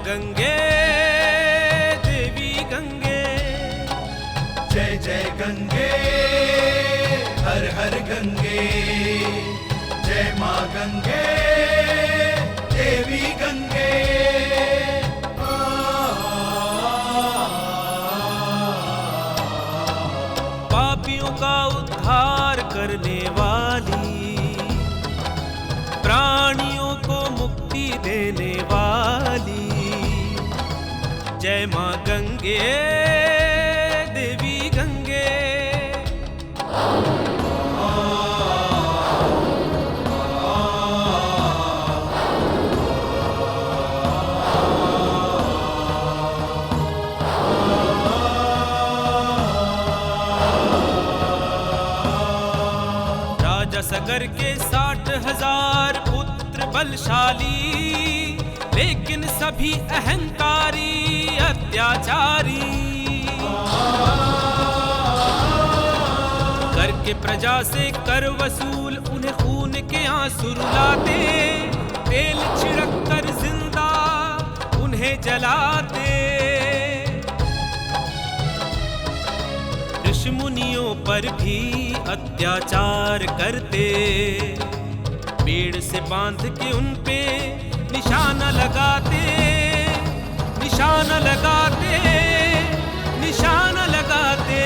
गंगे देवी गंगे, जय जय गंगे हर हर गंगे, जय माँ गंगे देवी गंगे। पापियों का उद्धार करने वाली, प्राणियों को मुक्ति देने वाली, जय माँ गंगे देवी गंगे। सगर के 60,000 पुत्र बलशाली, लेकिन सभी अहंकारी अत्याचारी। करके प्रजा से कर वसूल उन्हें खून के आंसू रुलाते, तेल छिड़क कर जिंदा उन्हें जलाते। ऋषि मुनियों पर भी अत्याचार करते, पेड़ से बांध के उन पे निशाना लगाते, निशाना लगाते, निशाना लगाते।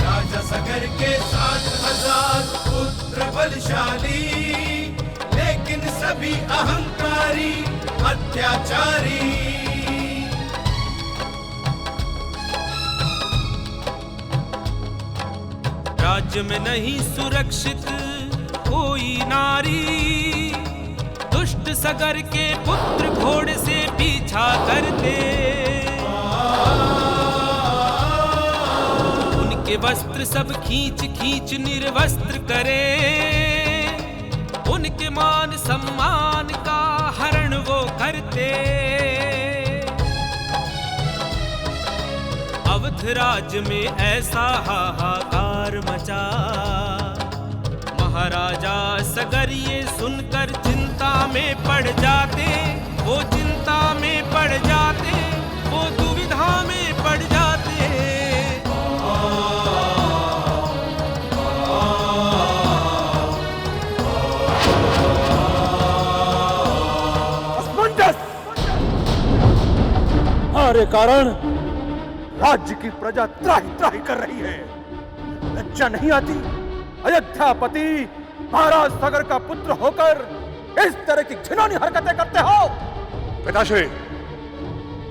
राजा सगर के 60,000 पुत्र बलशाली, लेकिन सभी अहंकारी अत्याचारी। राज्य में नहीं सुरक्षित कोई नारी, दुष्ट सगर के पुत्र घोड़े से पीछा करते। उनके वस्त्र सब खींच खींच निर्वस्त्र करे, उनके मान सम्मान का हरण वो करते। अवध राज्य में ऐसा हाहाकार मचा, महाराजा सगर ये सुनकर चिंता में पड़ जाते, वो चिंता में पड़ जाते, वो दुविधा में पड़ जाते। असमंजस! हमारे कारण राज्य की प्रजा त्राही त्राही कर रही है। लज्जा नहीं आती? अयोध्यापति महाराज सगर का पुत्र होकर इस तरह की घिनौनी हरकतें करते हो। पिताश्री,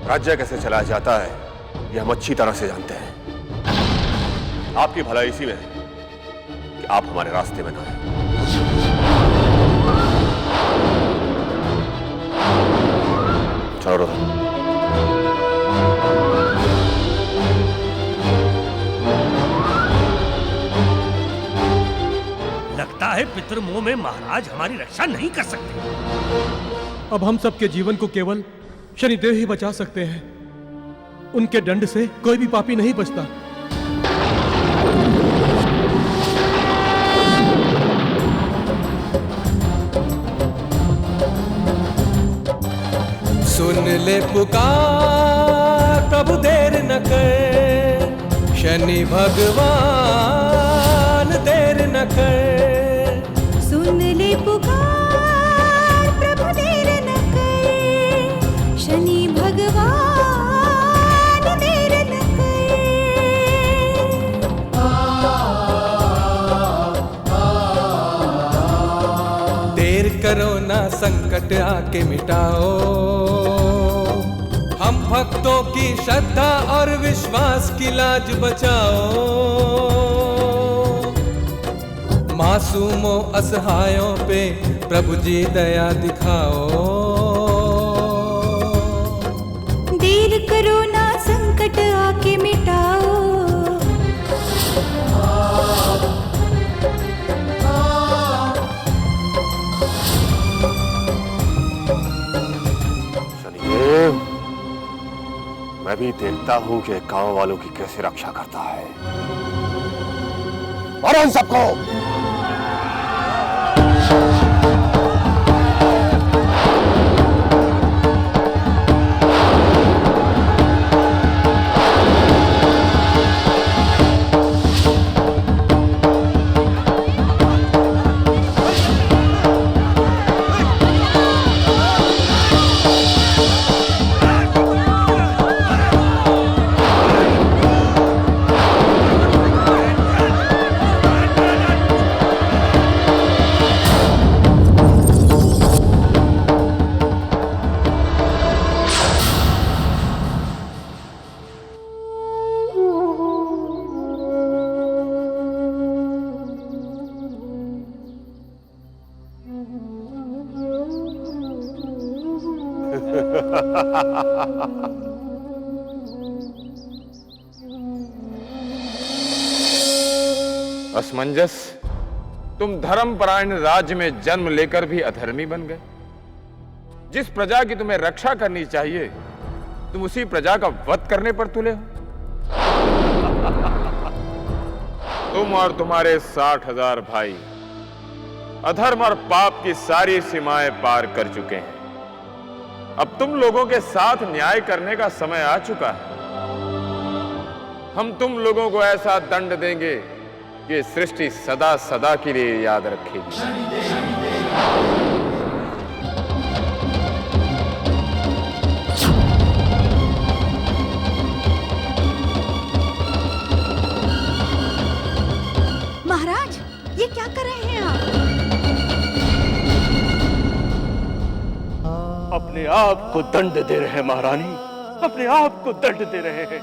राज्य कैसे चलाया जाता है यह हम अच्छी तरह से जानते हैं। आपकी भलाई इसी में है कि आप हमारे रास्ते में न आए। चलो रोहन। लगता है पितृमोह में महाराज हमारी रक्षा नहीं कर सकते। अब हम सबके जीवन को केवल शनिदेव ही बचा सकते हैं। उनके दंड से कोई भी पापी नहीं बचता। सुन ले पुकार प्रभु देर न कर, शनि भगवान देर न कर। सुन ले पुकार प्रभु देर न कर, शनि भगवान देर न कर। देर करो ना संकट आके मिटाओ, हम भक्तों की श्रद्धा और विश्वास की लाज बचाओ। मासूमों असहायों पे प्रभु जी दया दिखाओ। देर करो ना संकट आके मिटाओ। शनिदेव, मैं भी देखता हूं कि गांव वालों की कैसे रक्षा करता है। और उन सबको असमंजस, तुम धर्मपरायण राज्य में जन्म लेकर भी अधर्मी बन गए। जिस प्रजा की तुम्हें रक्षा करनी चाहिए, तुम उसी प्रजा का वध करने पर तुले हो। तुम और तुम्हारे 60,000 भाई अधर्म और पाप की सारी सीमाएं पार कर चुके हैं। अब तुम लोगों के साथ न्याय करने का समय आ चुका है। हम तुम लोगों को ऐसा दंड देंगे कि सृष्टि सदा सदा के लिए याद रखेगी। महाराज, ये क्या कर रहे हैं आप? अपने आप को दंड दे रहे हैं महारानी, अपने आप को दंड दे रहे हैं।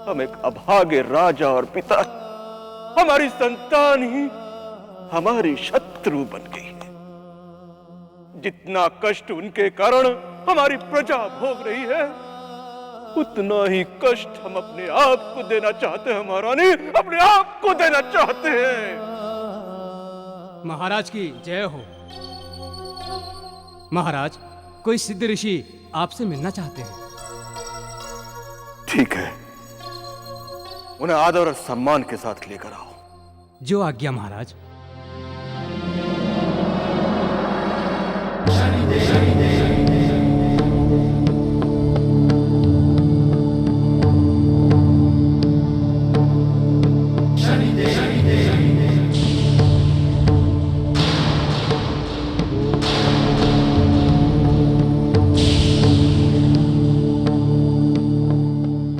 हम एक अभागे राजा और पिता, हमारी संतान ही हमारी शत्रु बन गई है। जितना कष्ट उनके कारण हमारी प्रजा भोग रही है, उतना ही कष्ट हम अपने आप को देना चाहते हैं महारानी, अपने आप को देना चाहते हैं। महाराज की जय हो। महाराज, कोई सिद्ध ऋषि आपसे मिलना चाहते हैं। ठीक है, उन्हें आदर और सम्मान के साथ लेकर आओ। जो आज्ञा महाराज।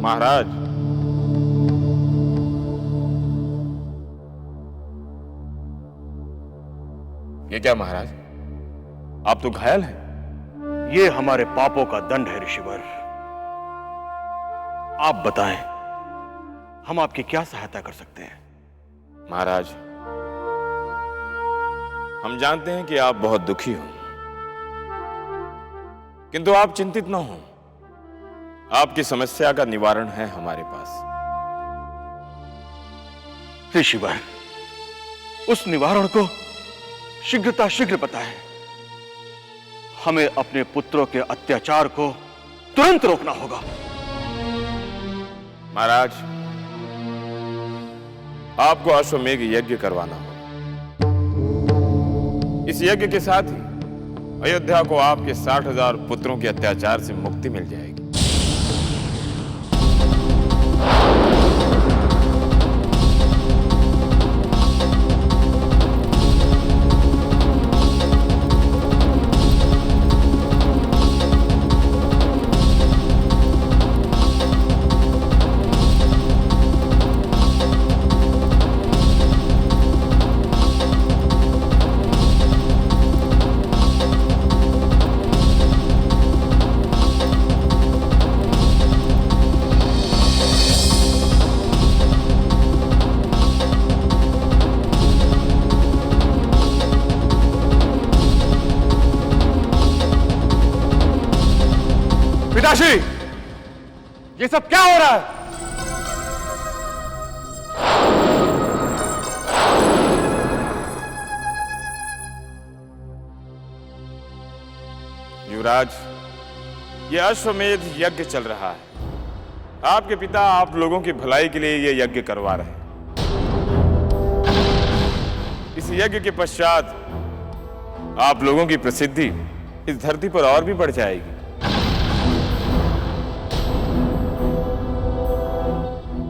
महाराज, ये क्या महाराज, आप तो घायल हैं। ये हमारे पापों का दंड है ऋषिवर। आप बताएं, हम आपकी क्या सहायता कर सकते हैं? महाराज, हम जानते हैं कि आप बहुत दुखी हो, किंतु आप चिंतित न हो। आपकी समस्या का निवारण है हमारे पास। ऋषिवर, उस निवारण को शीघ्र बताएं। हमें अपने पुत्रों के अत्याचार को तुरंत रोकना होगा। महाराज, आपको अश्वमेघ यज्ञ करवाना होगा। इस यज्ञ के साथ ही अयोध्या को आपके 60,000 पुत्रों के अत्याचार से मुक्ति मिल जाएगी। पिताश्री, ये सब क्या हो रहा है? युवराज, ये अश्वमेध यज्ञ चल रहा है। आपके पिता आप लोगों की भलाई के लिए ये यज्ञ करवा रहे हैं। इस यज्ञ के पश्चात आप लोगों की प्रसिद्धि इस धरती पर और भी बढ़ जाएगी।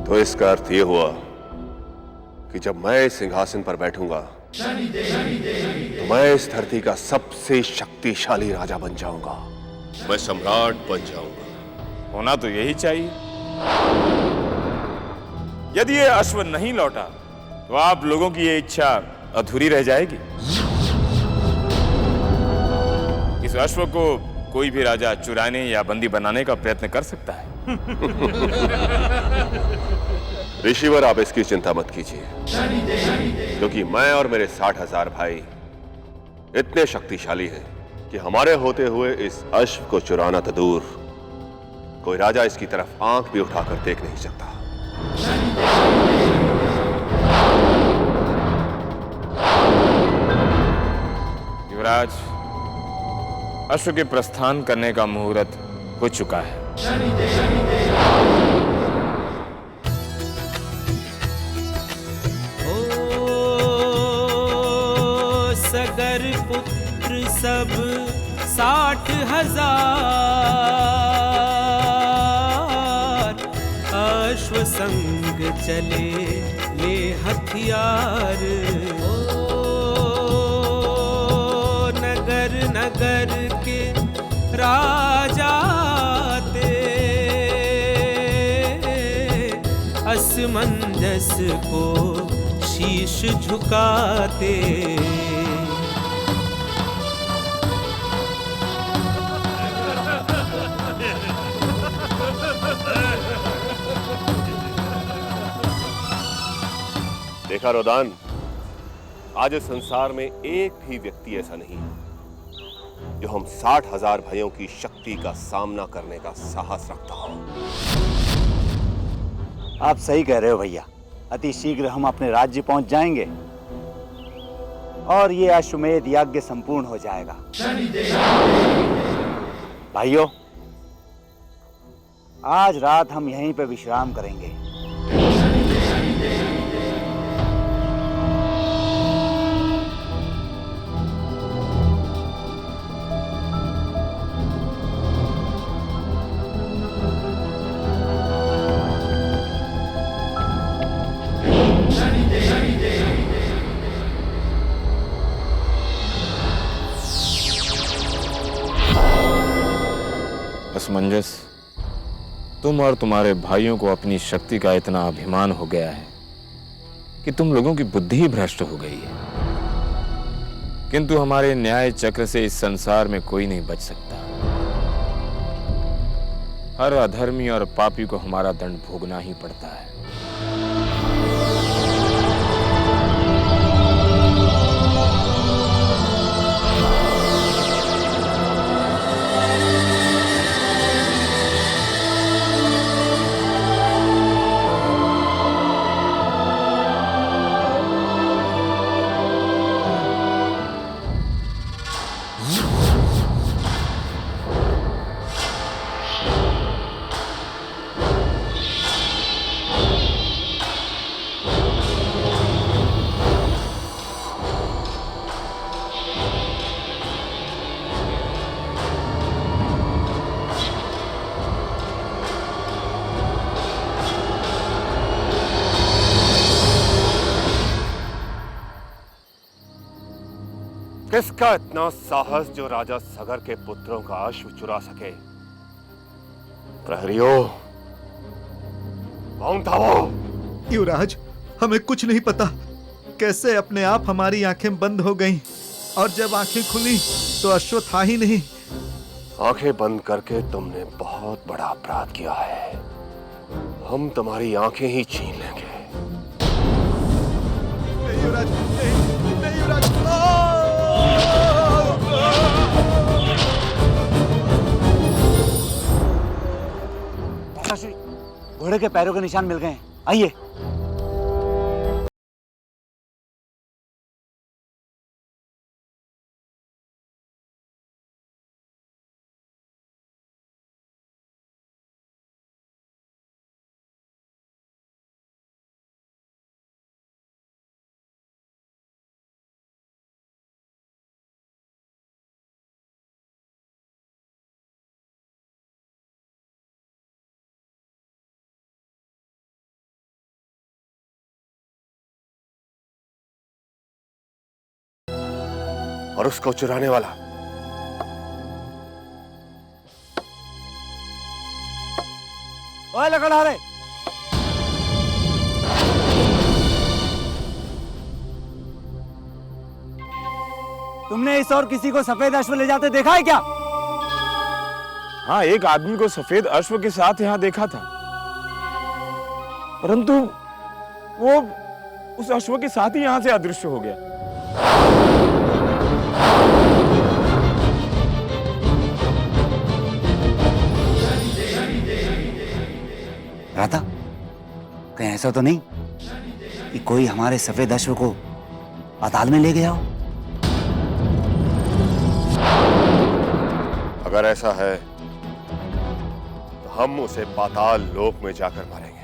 तो इसका अर्थ यह हुआ कि जब मैं इस सिंहासन पर बैठूंगा तो मैं इस धरती का सबसे शक्तिशाली राजा बन जाऊंगा। मैं सम्राट बन जाऊंगा। होना तो यही चाहिए। यदि ये अश्व नहीं लौटा तो आप लोगों की ये इच्छा अधूरी रह जाएगी। इस अश्व को कोई भी राजा चुराने या बंदी बनाने का प्रयत्न कर सकता है। ऋषिवर, आप इसकी चिंता मत कीजिए, क्योंकि मैं और मेरे 60,000 भाई इतने शक्तिशाली हैं कि हमारे होते हुए इस अश्व को चुराना तो दूर, कोई राजा इसकी तरफ आंख भी उठाकर देख नहीं सकता। युवराज, अश्व के प्रस्थान करने का मुहूर्त हो चुका है। सगर पुत्र सब 60,000, अश्व संग चले ले हथियार। नगर नगर के राजा ते असमंजस को शीश झुकाते। देखा रोदान, आज इस संसार में एक भी व्यक्ति ऐसा नहीं जो हम 60,000 भाइयों की शक्ति का सामना करने का साहस रखता हो। आप सही कह रहे हो भैया। अति शीघ्र हम अपने राज्य पहुंच जाएंगे और ये अश्वमेध यज्ञ संपूर्ण हो जाएगा। भाइयों, आज रात हम यहीं पे विश्राम करेंगे। असमंजस, तुम और तुम्हारे भाइयों को अपनी शक्ति का इतना अभिमान हो गया है कि तुम लोगों की बुद्धि ही भ्रष्ट हो गई है। किंतु हमारे न्याय चक्र से इस संसार में कोई नहीं बच सकता। हर अधर्मी और पापी को हमारा दंड भोगना ही पड़ता है। किसका इतना साहस जो राजा सगर के पुत्रों का अश्व चुरा सके? प्रहरियों, उठाओ। युवराज, हमें कुछ नहीं पता कैसे अपने आप हमारी आंखें बंद हो गईं और जब आंखें खुली तो अश्व था ही नहीं। आंखें बंद करके तुमने बहुत बड़ा अपराध किया है। हम तुम्हारी आंखें ही छीन लेंगे। नहीं युवराज, नहीं युवराज। घोड़े के पैरों के निशान मिल गए हैं, आइए। और उसको चुराने वाला ओए लकड़हारे, तुमने इस और किसी को सफेद अश्व ले जाते देखा है क्या? हाँ, एक आदमी को सफेद अश्व के साथ यहाँ देखा था, परंतु वो उस अश्व के साथ ही यहाँ से अदृश्य हो गया। राधा, कहीं ऐसा तो नहीं कि कोई हमारे सफेद अश्व को पाताल में ले गया हो? अगर ऐसा है तो हम उसे पाताल लोक में जाकर मारेंगे।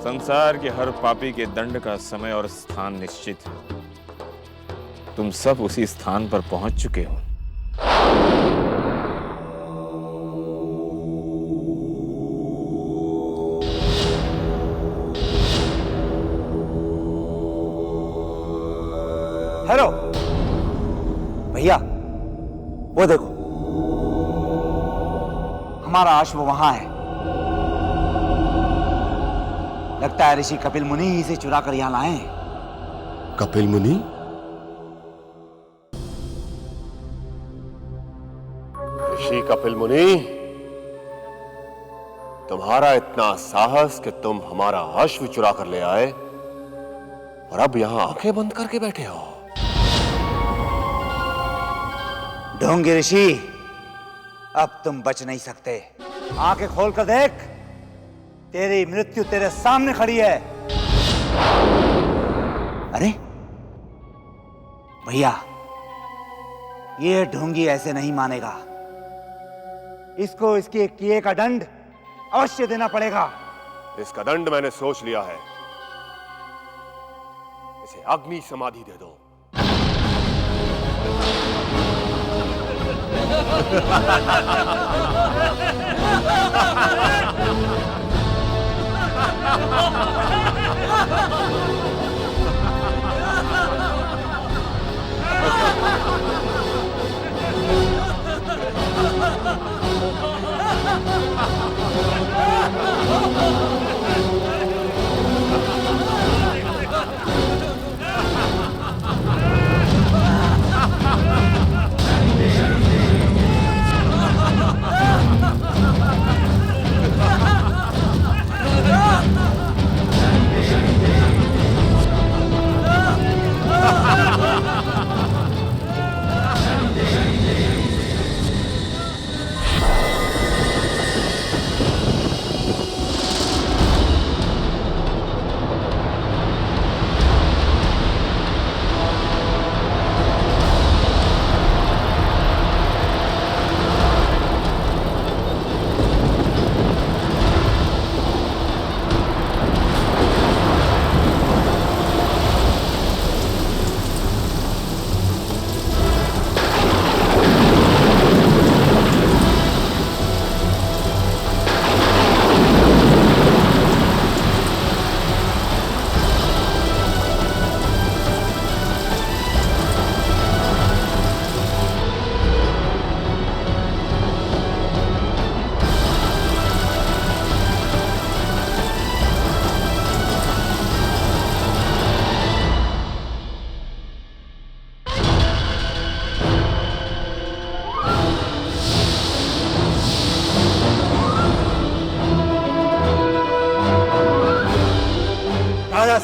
संसार के हर पापी के दंड का समय और स्थान निश्चित है। तुम सब उसी स्थान पर पहुंच चुके हो। हेलो भैया, वो देखो, हमारा अश्व वहां है। लगता है ऋषि कपिल मुनि ही इसे चुरा कर यहां लाए हैं। कपिल मुनि? ऋषि कपिल मुनि, तुम्हारा इतना साहस कि तुम हमारा अश्व चुरा कर ले आए और अब यहां आंखें बंद करके बैठे हो। ढोंगी ऋषि, अब तुम बच नहीं सकते। आंखें खोलकर देख, तेरी मृत्यु तेरे सामने खड़ी है। अरे भैया, ये ढोंगी ऐसे नहीं मानेगा। इसको इसके किए का दंड अवश्य देना पड़ेगा। इसका दंड मैंने सोच लिया है। इसे अग्नि समाधि दे दो।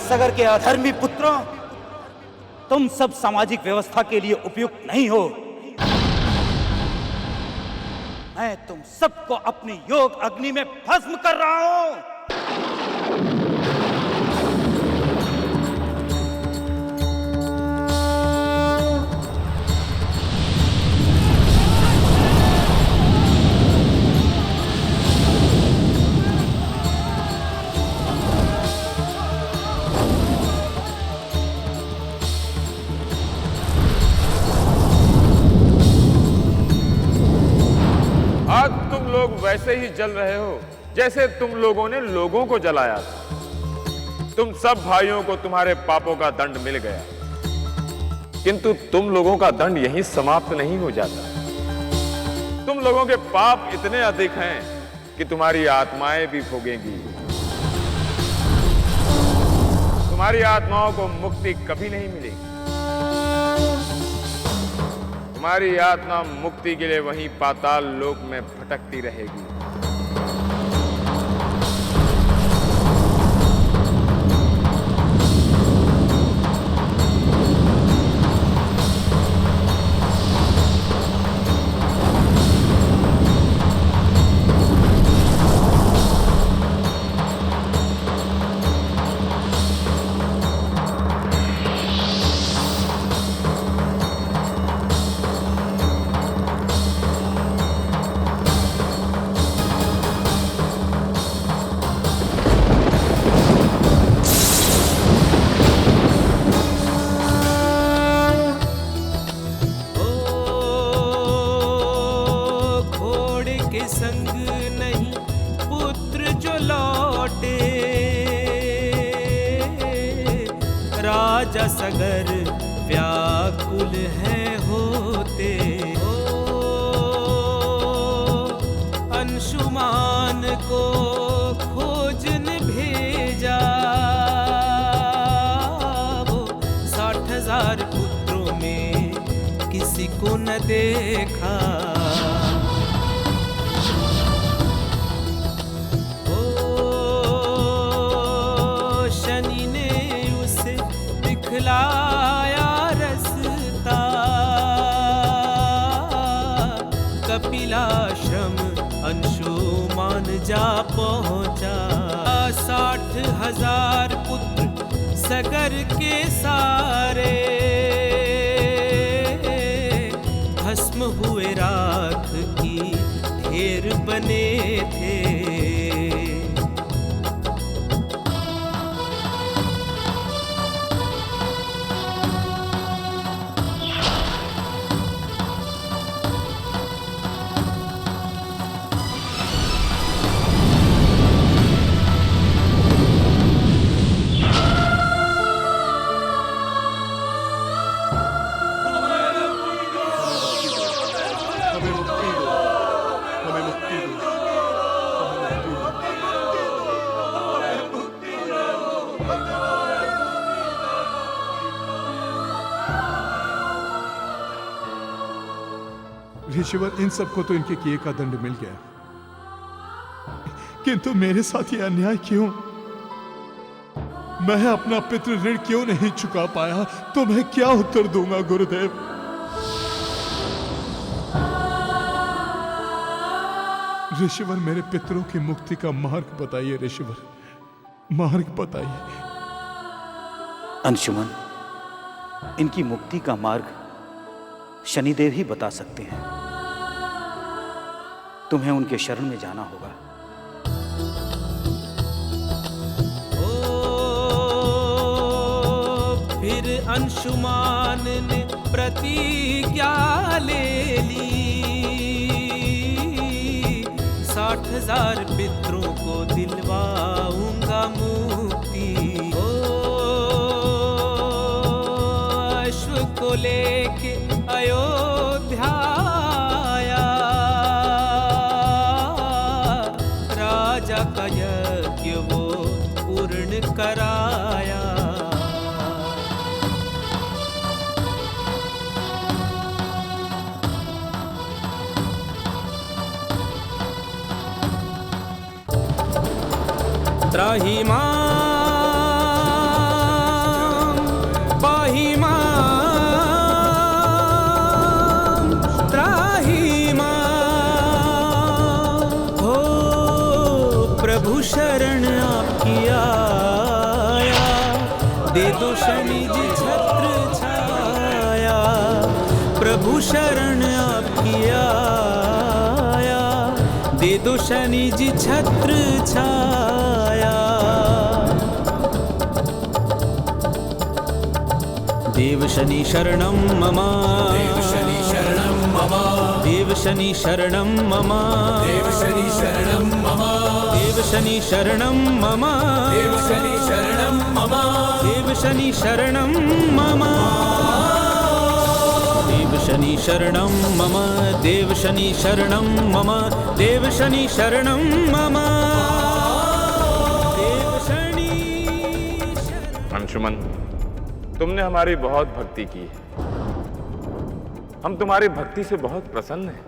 सगर के अधर्मी पुत्रों, तुम सब सामाजिक व्यवस्था के लिए उपयुक्त नहीं हो। मैं तुम सबको अपनी योग अग्नि में भस्म कर रहा हूं। वैसे ही जल रहे हो जैसे तुम लोगों ने लोगों को जलाया था। तुम सब भाइयों को तुम्हारे पापों का दंड मिल गया, किंतु तुम लोगों का दंड यहीं समाप्त नहीं हो जाता। तुम लोगों के पाप इतने अधिक हैं कि तुम्हारी आत्माएं भी भोगेंगी। तुम्हारी आत्माओं को मुक्ति कभी नहीं मिलेगी। तुम्हारी आत्मा मुक्ति के लिए वहीं पाताल लोक में भटकती रहेगी। संग नहीं पुत्र जो लौटे, राजा सगर व्याकुल है होते। अंशुमान को खोजन भेजा, वो 60,000 पुत्रों में किसी को न देखा। दिखलाया रस्ता, कपिलाश्रम अंशुमान जा पहुंचा। 60,000 पुत्र सगर के सारे, भस्म हुए राख की ढेर बने थे। ऋषिवर, इन सबको तो इनके किए का दंड मिल गया, किंतु मेरे साथ ये अन्याय क्यों? मैं अपना पितृ ऋण क्यों नहीं चुका पाया? तो मैं क्या उत्तर दूंगा गुरुदेव? ऋषिवर, मेरे पितरों की मुक्ति का मार्ग बताइए। ऋषिवर, मार्ग बताइए। अंशुमन, इनकी मुक्ति का मार्ग शनिदेव ही बता सकते हैं। तुम्हें उनके शरण में जाना होगा। फिर अंशुमान ने प्रतिज्ञा ले ली, 60,000 पितरों को दिलवाऊंगा मुक्ति। अश्व को लेके अयोध्या आया, राजा का यज्ञ वो पूर्ण कराया। त्राहि मां पाहि मां, त्राहि मां। हो प्रभु शरण आपकी आया, दे दो शनि जी छत्र छाया। प्रभु शरण आपकी आया, दे दो शनि जी छत्र छाया। देव शनि शरणं मम, देव शनि शरणं मम, देव शनि शरणं मम, देव शनि शरणं मम। शनि शरणं मम देव शनि शरणं मम देव शनि शरणं मम देव शनि शरणं मम देव शनि शरणं मम देव शनि शरणं मम देव शनि। अंशुमन, तुमने हमारी बहुत भक्ति की है। हम तुम्हारी भक्ति से बहुत प्रसन्न हैं,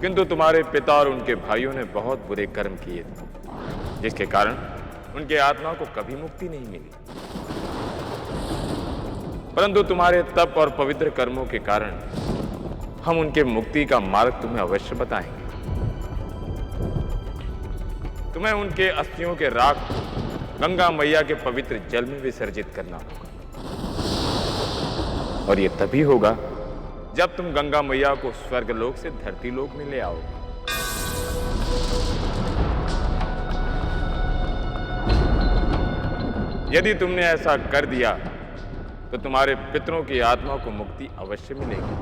किंतु तुम्हारे पिता और उनके भाइयों ने बहुत बुरे कर्म किए थे, जिसके कारण उनके आत्मा को कभी मुक्ति नहीं मिली। परंतु तुम्हारे तप और पवित्र कर्मों के कारण हम उनके मुक्ति का मार्ग तुम्हें अवश्य बताएंगे। तुम्हें उनके अस्थियों के राख गंगा मैया के पवित्र जल में विसर्जित करना होगा, और यह तभी होगा जब तुम गंगा मैया को स्वर्गलोक से धरती लोक में ले आओगे। यदि तुमने ऐसा कर दिया तो तुम्हारे पितरों की आत्मा को मुक्ति अवश्य मिलेगी।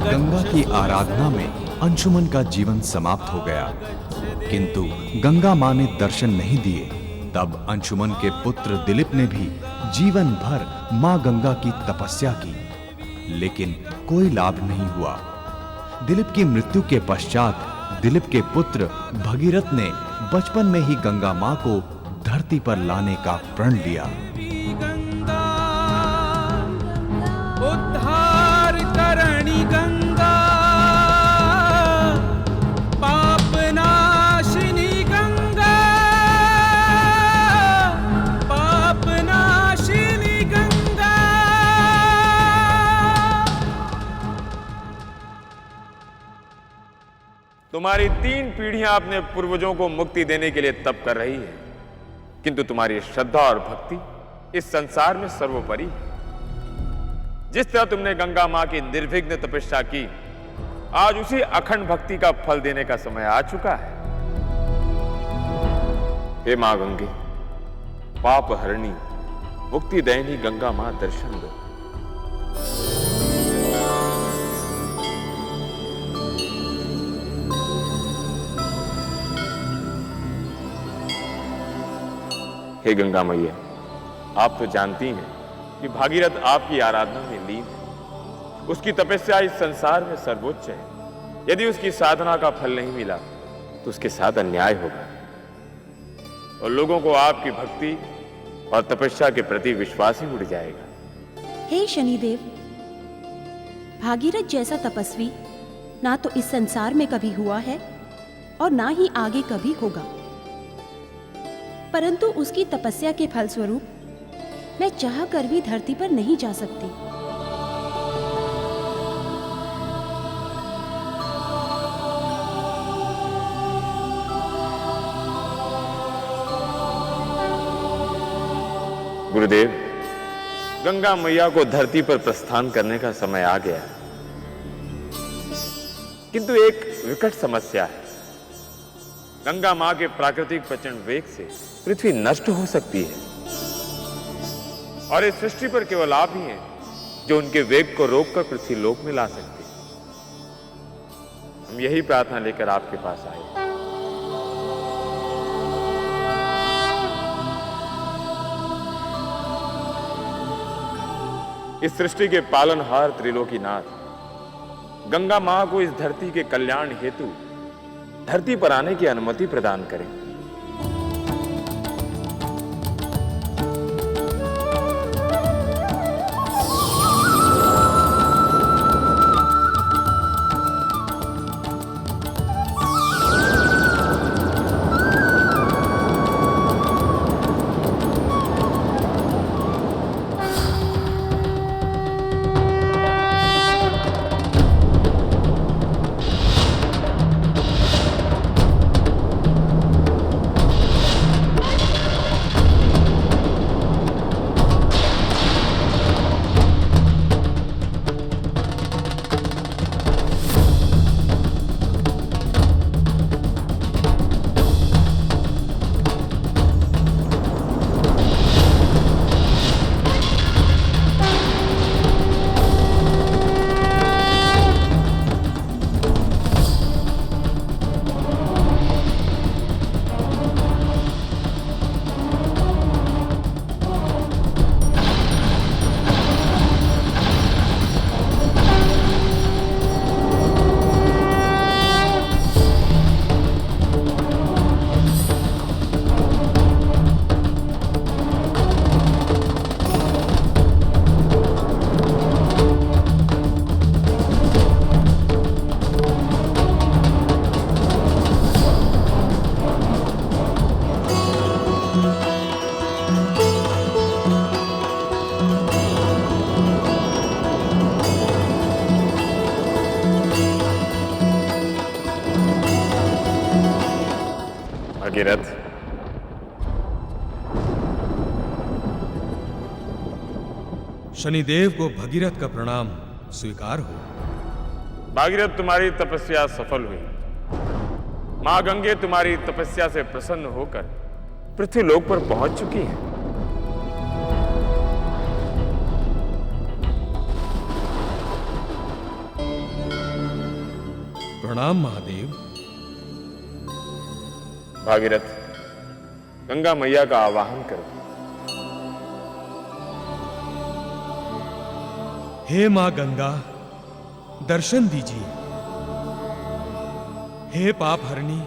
गंगा की आराधना में अंशुमन का जीवन समाप्त हो गया, किंतु गंगा मां ने दर्शन नहीं दिए। तब अंशुमन के पुत्र दिलीप ने भी जीवन भर मां गंगा की तपस्या की, लेकिन कोई लाभ नहीं हुआ। दिलीप की मृत्यु के पश्चात दिलीप के पुत्र भगीरथ ने बचपन में ही गंगा मां को धरती पर लाने का प्रण लिया। उद्धार करणी गंगा पाप नाशिनी गंगा पाप नाशिनी गंगा। तुम्हारी 3 पीढ़ियां अपने पूर्वजों को मुक्ति देने के लिए तप कर रही है, किंतु तुम्हारी श्रद्धा और भक्ति इस संसार में सर्वोपरि है। जिस तरह तुमने गंगा मां की निर्विघ्न तपस्या की, आज उसी अखंड भक्ति का फल देने का समय आ चुका है। हे मां गंगे, पाप हरणी मुक्ति दैनी गंगा मां, दर्शन दो। हे गंगा मैया, आप तो जानती हैं कि भागीरथ आपकी आराधना में लीन है। उसकी तपस्या इस संसार में सर्वोच्च है। यदि उसकी साधना का फल नहीं मिला तो उसके साथ अन्याय होगा, और लोगों को आपकी भक्ति और तपस्या के प्रति विश्वास ही उड़ जाएगा। हे शनिदेव, भागीरथ जैसा तपस्वी ना तो इस संसार में कभी हुआ है और ना ही आगे कभी होगा, परंतु उसकी तपस्या के फलस्वरूप मैं चाह कर भी धरती पर नहीं जा सकती। गुरुदेव, गंगा मैया को धरती पर प्रस्थान करने का समय आ गया, किंतु एक विकट समस्या है। गंगा मां के प्राकृतिक प्रचंड वेग से पृथ्वी नष्ट हो सकती है, और इस सृष्टि पर केवल आप ही हैं जो उनके वेग को रोककर पृथ्वी लोक में ला सकते हैं। हम यही प्रार्थना लेकर आपके पास आए। इस सृष्टि के पालनहार त्रिलोकीनाथ, गंगा मां को इस धरती के कल्याण हेतु धरती पर आने की अनुमति प्रदान करें। भागीरथ, शनिदेव को भगीरथ का प्रणाम स्वीकार हो। भागीरथ, तुम्हारी तपस्या सफल हुई। मां गंगे तुम्हारी तपस्या से प्रसन्न होकर पृथ्वीलोक पर पहुंच चुकी हैं। प्रणाम महादेव। भागीरथ, गंगा मैया का आवाहन करो। हे मां गंगा, दर्शन दीजिए। हे पाप हरणी,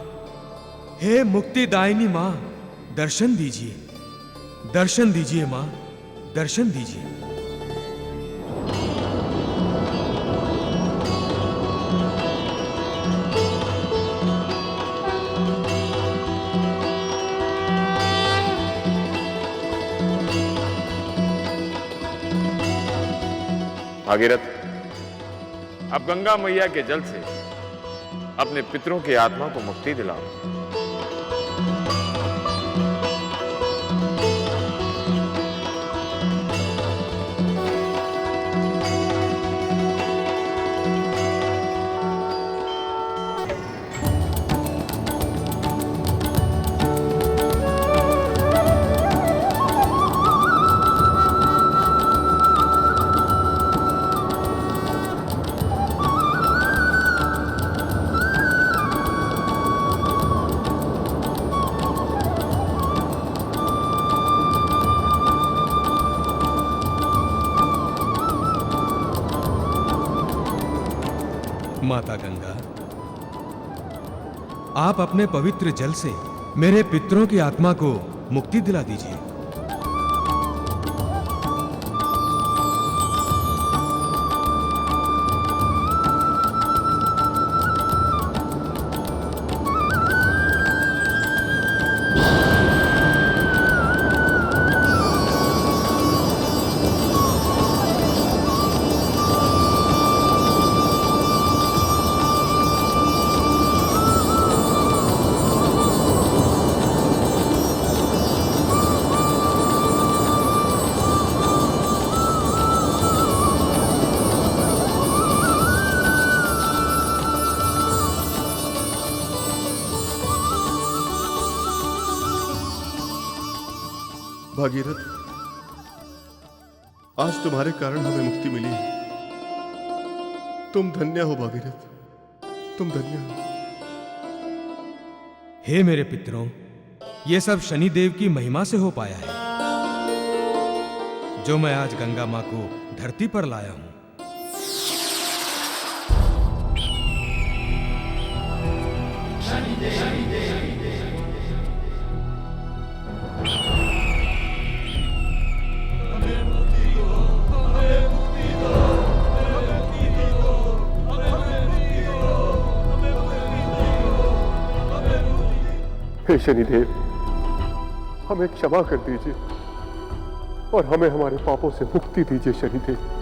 हे मुक्तिदायिनी मां, दर्शन दीजिए। दर्शन दीजिए मां, दर्शन दीजिए। भागीरथ, अब गंगा मैया के जल से अपने पितरों की आत्मा को मुक्ति दिलाओ। माता गंगा, आप अपने पवित्र जल से मेरे पितरों की आत्मा को मुक्ति दिला दीजिए। भागीरथ, आज तुम्हारे कारण हमें मुक्ति मिली है। तुम धन्य हो भागीरथ, तुम धन्य हो। हे मेरे पितरों, ये सब शनिदेव की महिमा से हो पाया है, जो मैं आज गंगा मां को धरती पर लाया हूं। हे शनिदेव, हमें क्षमा कर दीजिए और हमें हमारे पापों से मुक्ति दीजिए शनिदेव।